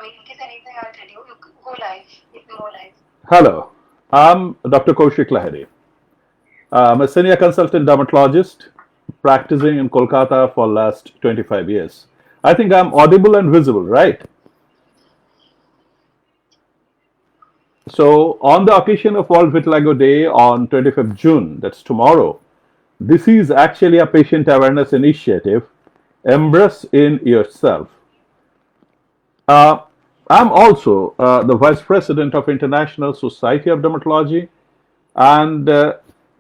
in case anything I'll tell you. You go live. You can go live. Hello, I'm Dr. Koushik Lahiri. I'm a senior consultant dermatologist practicing in Kolkata for last 25 years. I think I'm audible and visible, right? So, on the occasion of World Vitiligo Day on 25th June, that's tomorrow, this is actually a patient awareness initiative, Embrace in Yourself. Uh, I'm also the Vice President of International Society of Dermatology, and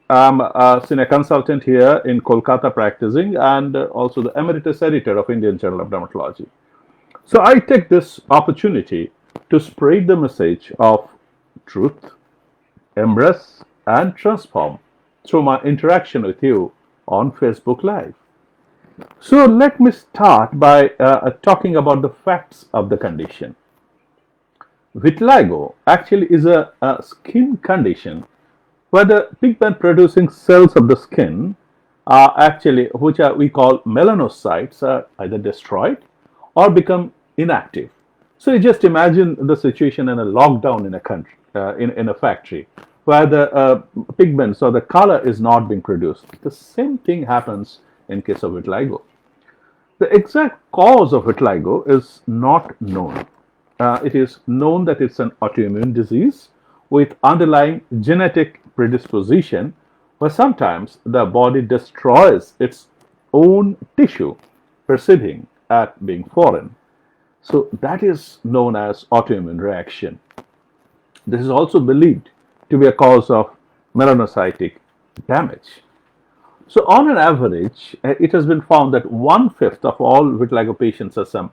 I'm a senior consultant here in Kolkata practicing, and also the Emeritus Editor of Indian Journal of Dermatology. So I take this opportunity to spread the message of truth, embrace, and transform through my interaction with you on Facebook Live. So let me start by talking about the facts of the condition. Vitiligo actually is a skin condition where the pigment producing cells of the skin are actually, which are we call melanocytes, are either destroyed or become inactive. So you just imagine the situation in a lockdown in a country, in a factory, where the pigments or the color is not being produced. The same thing happens in case of vitiligo. The exact cause of vitiligo is not known. It is known that it's an autoimmune disease with underlying genetic predisposition, where sometimes the body destroys its own tissue, perceiving at being foreign. So that is known as autoimmune reaction. This is also believed to be a cause of melanocytic damage. So, on an average, it has been found that one fifth of all vitiligo patients have some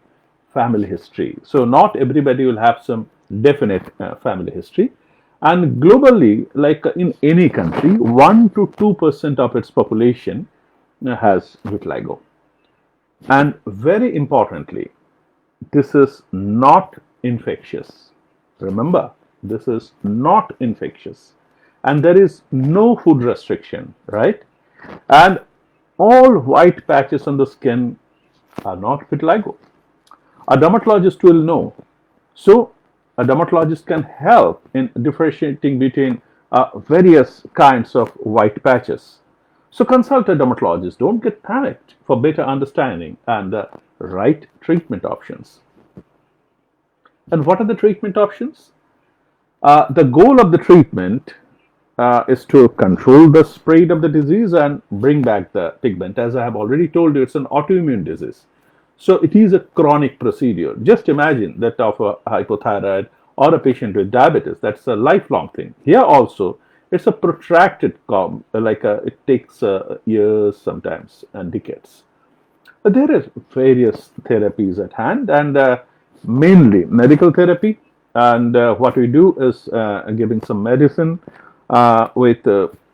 family history. So, not everybody will have some definite family history. And globally, like in any country, 1 to 2% of its population has vitiligo. And very importantly, this is not infectious. Remember, this is not infectious. And there is no food restriction, right? And all white patches on the skin are not vitiligo. A dermatologist will know. So, a dermatologist can help in differentiating between various kinds of white patches. So, consult a dermatologist. Don't get panicked for better understanding and the right treatment options. And what are the treatment options? The goal of the treatment is to control the spread of the disease and bring back the pigment. As I have already told you, it's an autoimmune disease. So it is a chronic procedure. Just imagine that of a hypothyroid or a patient with diabetes. That's a lifelong thing. Here also, it's a protracted it takes years sometimes and decades. But there is various therapies at hand, and mainly medical therapy. And what we do is giving some medicine with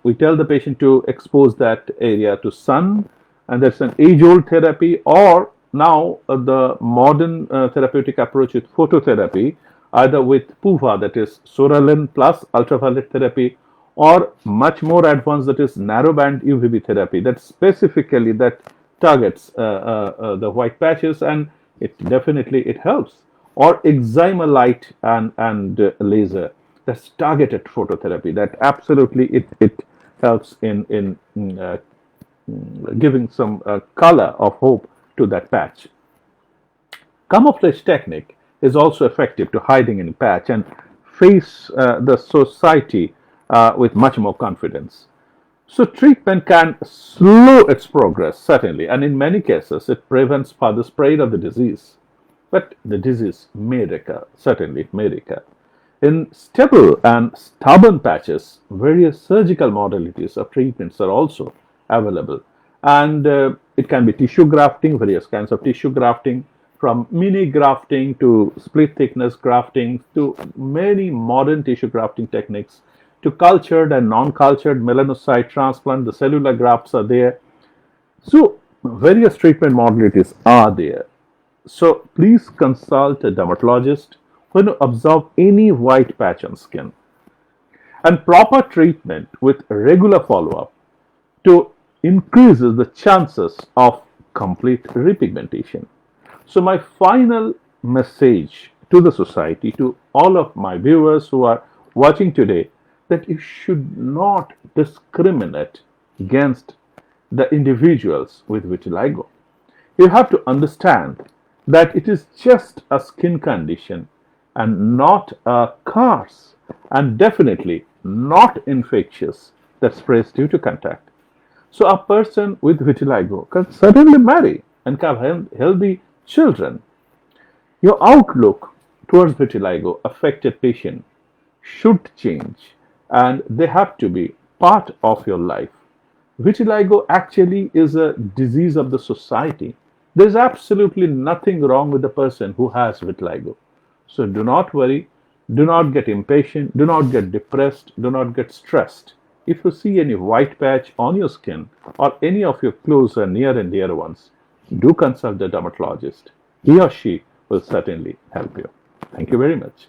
we tell the patient to expose that area to sun, and that's an age-old therapy. Or now the modern therapeutic approach with phototherapy, either with PUVA, that is Soralin plus ultraviolet therapy, or much more advanced, that is narrowband UVB therapy, that specifically that targets the white patches, and it definitely it helps. Or excimer light and laser, that's targeted phototherapy, that absolutely it helps in giving some color of hope to that patch. Camouflage technique is also effective to hiding in patch and face the society with much more confidence. So treatment can slow its progress, certainly, and in many cases it prevents further spread of the disease. But the disease may recur, certainly it may recur. In stable and stubborn patches, various surgical modalities of treatments are also available. And it can be tissue grafting, various kinds of tissue grafting, from mini grafting to split thickness grafting to many modern tissue grafting techniques to cultured and non-cultured melanocyte transplant. The cellular grafts are there. So various treatment modalities are there. So please consult a dermatologist when you observe any white patch on skin. And proper treatment with regular follow-up to increases the chances of complete repigmentation. So my final message to the society, to all of my viewers who are watching today, that you should not discriminate against the individuals with vitiligo. You have to understand that it is just a skin condition and not a curse, and definitely not infectious, that spreads due to contact. So a person with vitiligo can certainly marry and have healthy children. Your outlook towards vitiligo affected patient should change, and they have to be part of your life. Vitiligo actually is a disease of the society. There is absolutely nothing wrong with the person who has vitiligo. So do not worry, do not get impatient, do not get depressed, do not get stressed. If you see any white patch on your skin or any of your close and near and dear ones, do consult the dermatologist. He or she will certainly help you. Thank you very much.